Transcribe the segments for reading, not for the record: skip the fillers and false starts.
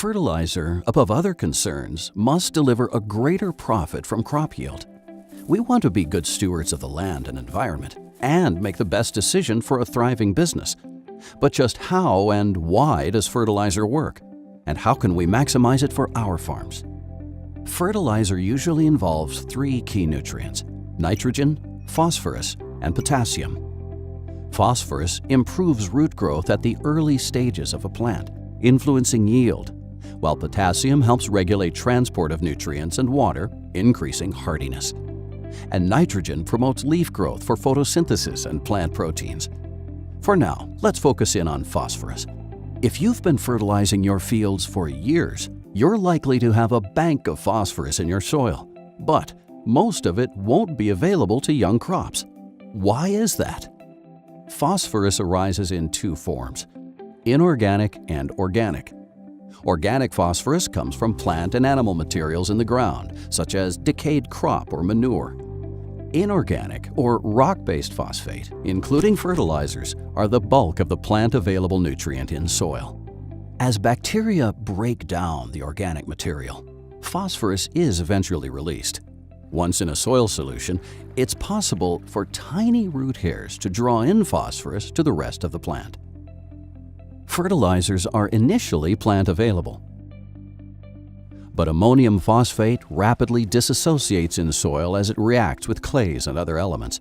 Fertilizer, above other concerns, must deliver a greater profit from crop yield. We want to be good stewards of the land and environment and make the best decision for a thriving business. But just how and why does fertilizer work? And how can we maximize it for our farms? Fertilizer usually involves three key nutrients: nitrogen, phosphorus, and potassium. Phosphorus improves root growth at the early stages of a plant, influencing yield, while potassium helps regulate transport of nutrients and water, increasing hardiness. And nitrogen promotes leaf growth for photosynthesis and plant proteins. For now, let's focus in on phosphorus. If you've been fertilizing your fields for years, you're likely to have a bank of phosphorus in your soil, but most of it won't be available to young crops. Why is that? Phosphorus arises in two forms: inorganic and organic. Organic phosphorus comes from plant and animal materials in the ground, such as decayed crop or manure. Inorganic or rock-based phosphate, including fertilizers, are the bulk of the plant-available nutrient in soil. As bacteria break down the organic material, phosphorus is eventually released. Once in a soil solution, it's possible for tiny root hairs to draw in phosphorus to the rest of the plant. Fertilizers are initially plant-available, but ammonium phosphate rapidly disassociates in soil as it reacts with clays and other elements.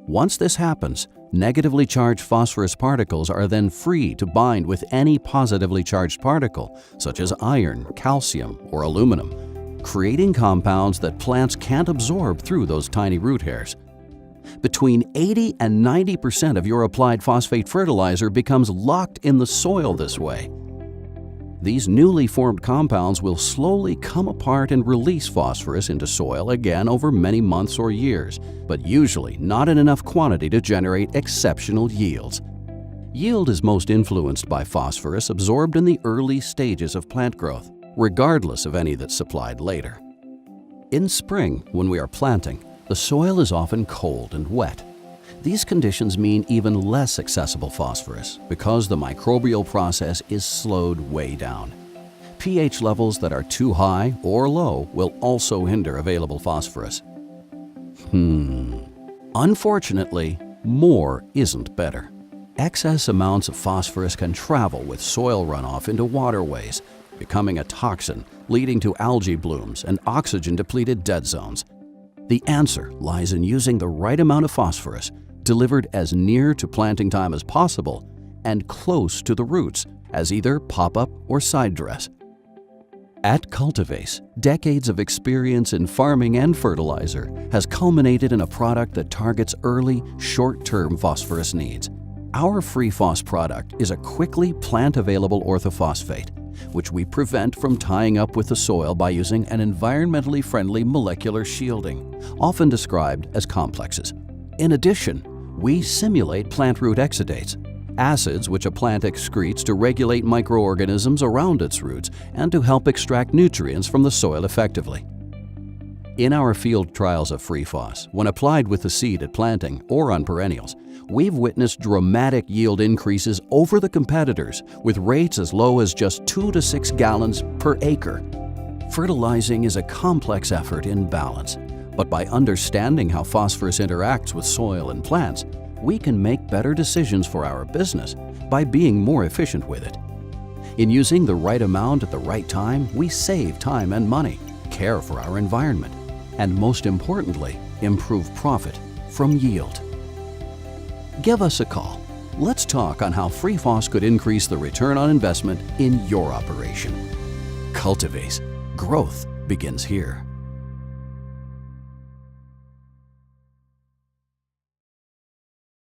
Once this happens, negatively charged phosphorus particles are then free to bind with any positively charged particle, such as iron, calcium, or aluminum, creating compounds that plants can't absorb through those tiny root hairs. Between 80 and 90% of your applied phosphate fertilizer becomes locked in the soil this way. These newly formed compounds will slowly come apart and release phosphorus into soil again over many months or years, but usually not in enough quantity to generate exceptional yields. Yield is most influenced by phosphorus absorbed in the early stages of plant growth, regardless of any that's supplied later. In spring, when we are planting, the soil is often cold and wet. These conditions mean even less accessible phosphorus because the microbial process is slowed way down. pH levels that are too high or low will also hinder available phosphorus. Unfortunately, more isn't better. Excess amounts of phosphorus can travel with soil runoff into waterways, becoming a toxin, leading to algae blooms and oxygen-depleted dead zones. The answer lies in using the right amount of phosphorus, delivered as near to planting time as possible and close to the roots as either pop-up or side dress. At Cultivase, decades of experience in farming and fertilizer has culminated in a product that targets early, short-term phosphorus needs. Our FreepHos product is a quickly plant-available orthophosphate, which we prevent from tying up with the soil by using an environmentally friendly molecular shielding, often described as complexes. In addition, we simulate plant root exudates, acids which a plant excretes to regulate microorganisms around its roots and to help extract nutrients from the soil effectively. In our field trials of FreepHos, when applied with the seed at planting or on perennials, we've witnessed dramatic yield increases over the competitors with rates as low as just 2 to 6 gallons per acre. Fertilizing is a complex effort in balance, but by understanding how phosphorus interacts with soil and plants, we can make better decisions for our business by being more efficient with it. In using the right amount at the right time, we save time and money, care for our environment, and most importantly, improve profit from yield. Give us a call. Let's talk on how FreepHos could increase the return on investment in your operation. Cultivase. Growth begins here.